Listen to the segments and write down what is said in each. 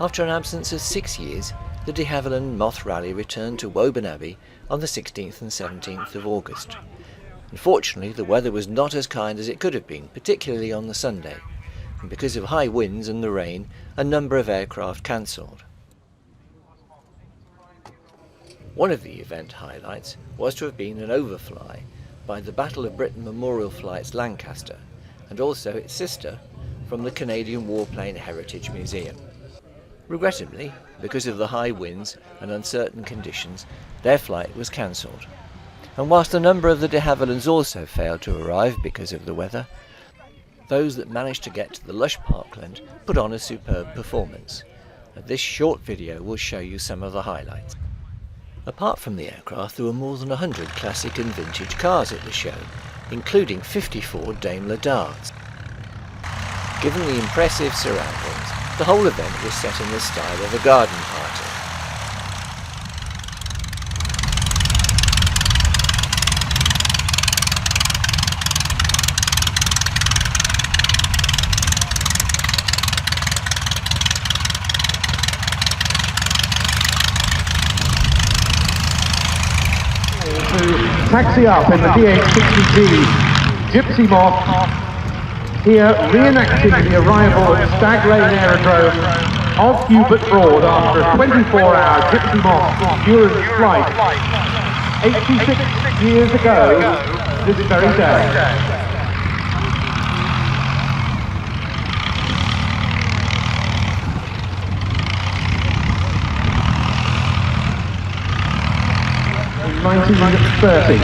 After an absence of 6 years, the de Havilland Moth Rally returned to Woburn Abbey on the 16th and 17th of August. Unfortunately, the weather was not as kind as it could have been, particularly on the Sunday, and because of high winds and the rain, a number of aircraft cancelled. One of the event highlights was to have been an overfly by the Battle of Britain Memorial Flights Lancaster, and also its sister from the Canadian Warplane Heritage Museum. Regrettably, because of the high winds and uncertain conditions, their flight was cancelled. And whilst a number of the de Havillands also failed to arrive because of the weather, those that managed to get to the lush parkland put on a superb performance. And this short video will show you some of the highlights. Apart from the aircraft, there were more than 100 classic and vintage cars at the show, including 54 Daimler Darts. Given the impressive surroundings, the whole event was set in the style of a garden party. Taxi up in the DH-60G Gypsy Moth, here reenacting the arrival at Stag Lane Aerodrome of Hubert Broad after a 24-hour Gypsy Moth endurance flight 86 years ago this very day. In 1930,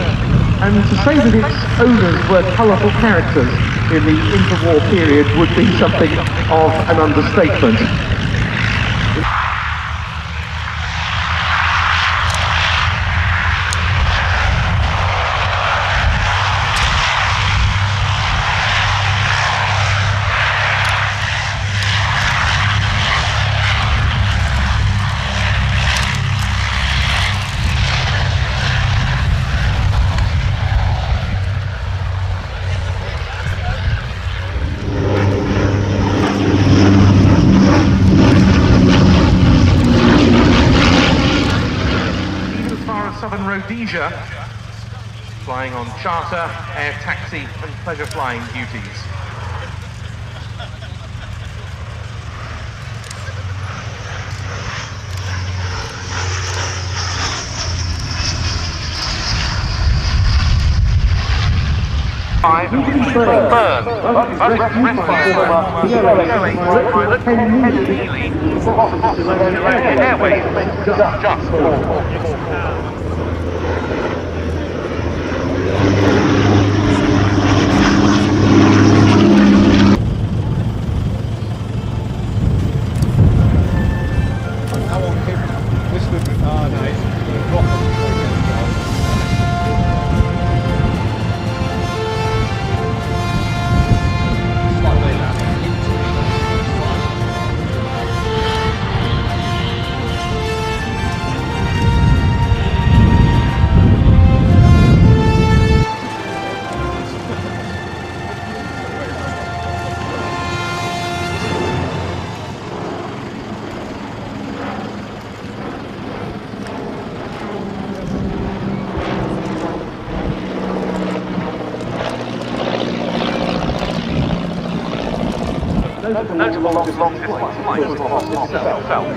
and to say that its owners were colourful characters in the interwar period would be something of an understatement. Southern Rhodesia, flying on charter, air taxi and pleasure flying duties. Notable long distance flights itself.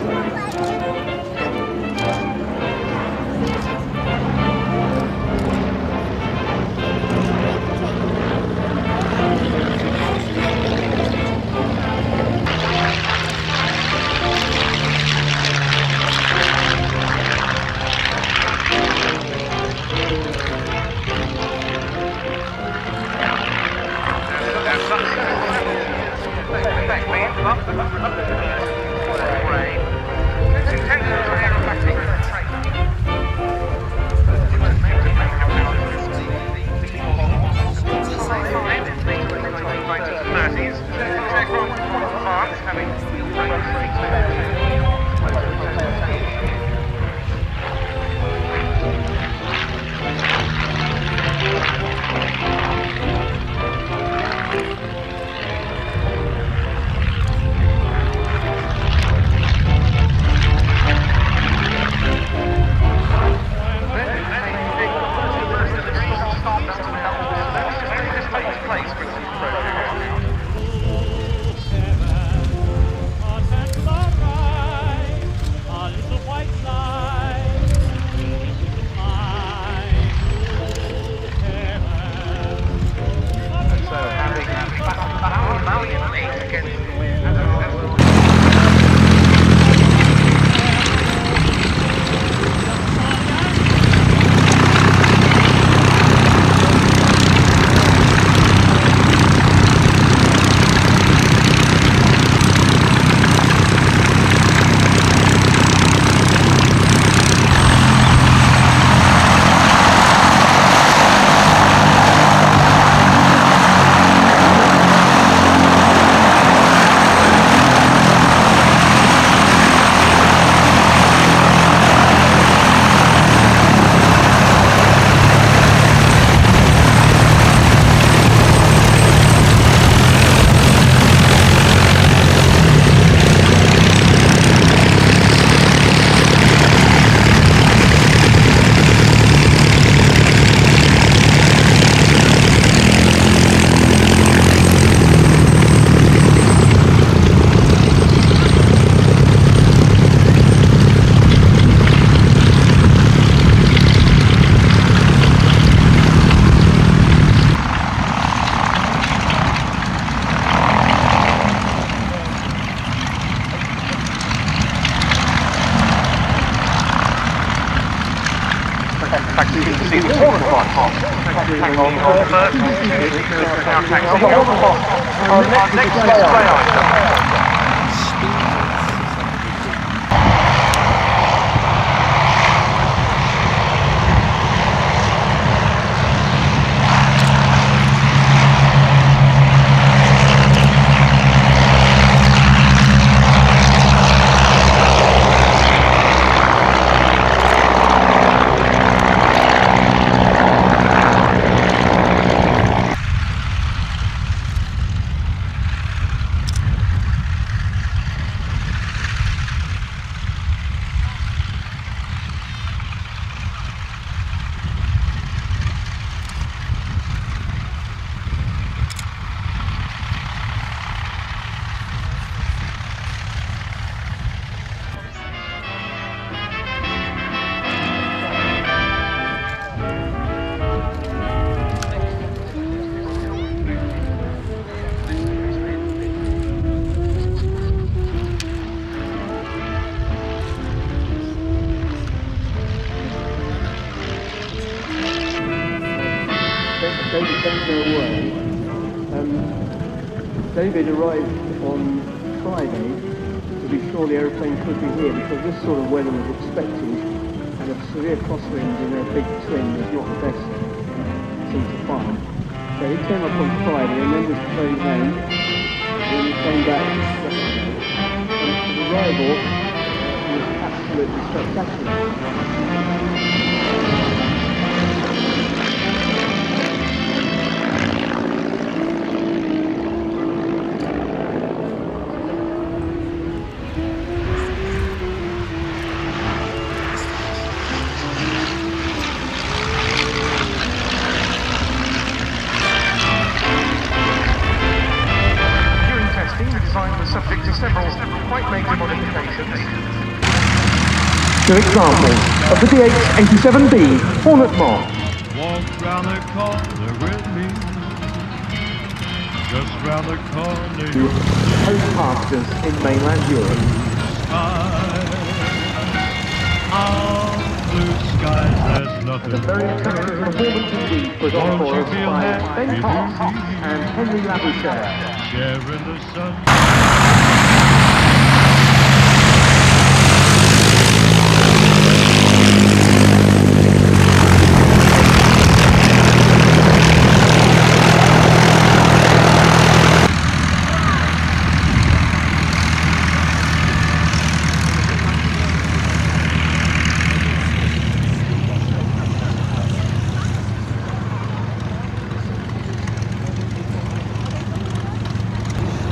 see the Woburn Moth. Hang on, first. Our next display item. David arrived on Friday to be sure the aeroplane could be here because this sort of weather was expected and a severe crosswind in a big twin is not the best thing to find. So he came up on Friday and then was flown home and then he came back yesterday. And his arrival was absolutely spectacular. Subject to several quite major modifications. Two examples of the DH-87B Hornet Moth. Walk round the corner with me. Just round the corner. Home pastures in mainland Europe. Blue skies, there's nothing. A very attractive performance indeed put on for us by Ben Cox and Henry Labouchere. Sharing the sun.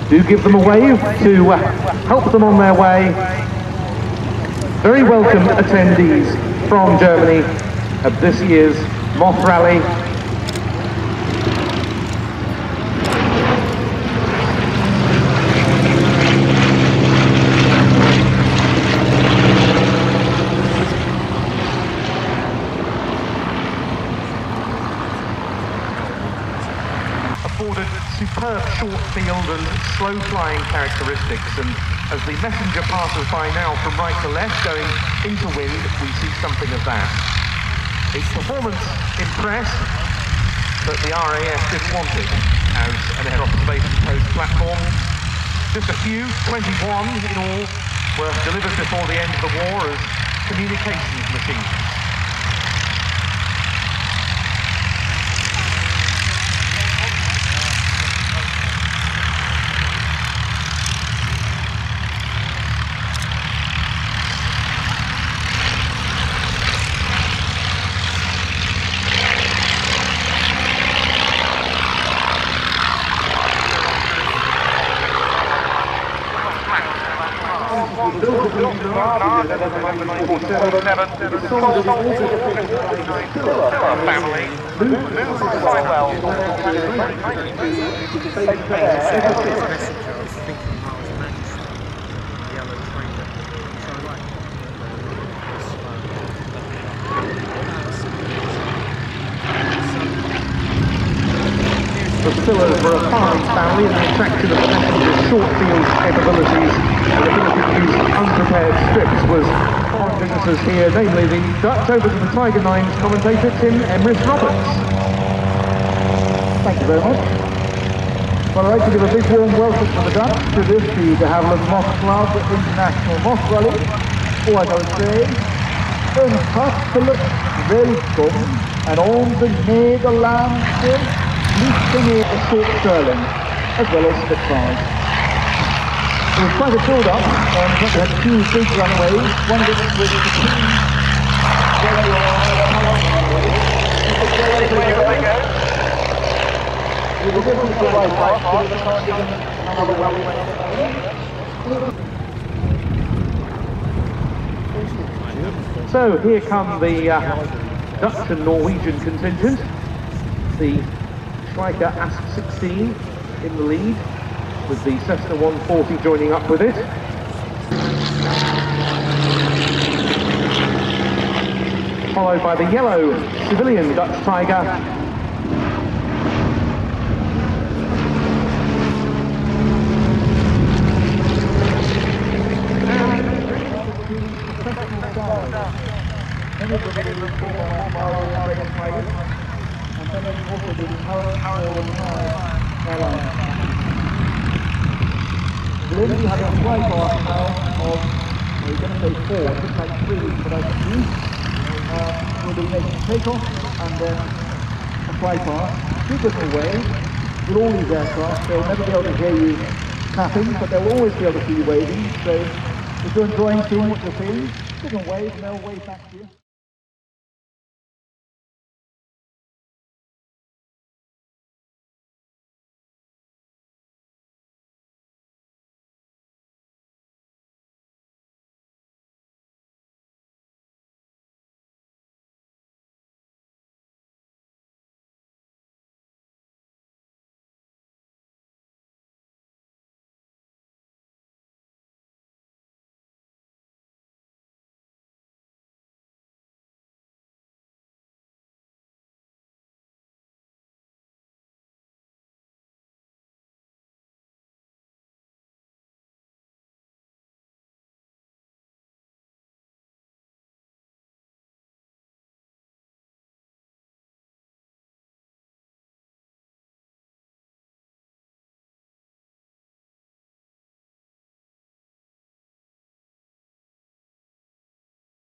Do give them a wave to help them on their way. Very welcome attendees from Germany of this year's Moth Rally. Afforded superb short field and slow flying characteristics, and as the messenger passes by now from right to left going into wind, we see something of that. Its performance impressed, but the RAF didn't want it as an air observation post platform. Just a few, 21 in all, were delivered before the end of the war as communications machines. The Spillers were a farming family and the attraction of the messengers short field capabilities and ability to use unprepared strips was on visitors here, namely the Dutch. Over to the Tiger Nines commentator Tim Emrys-Roberts. Thank you very much. Well, I'd like to give a big warm welcome to the Dutch to this, the Havilland Moth International Moth Rally. Or as I would say, een hartelijk welkom en onze Nederlandse liefde short sterling, as well as Spitfires. It was quite a build-up, and we had two big runways, one of which was the team So here come the Dutch and Norwegian contingent. The Schweiker Ask 16 in the lead, with the Cessna 140 joining up with it. Followed by the yellow civilian Dutch Tiger. We're going to have a fly bar now of, we're going to say 4, just like 3, but I can use. We'll be making takeoff and then a fly bar. 2 different ways with all these aircraft. They'll never be able to hear you tapping, but they'll always be able to see you waving. So if you're enjoying seeing what you're seeing, different waves and they'll wave back to you.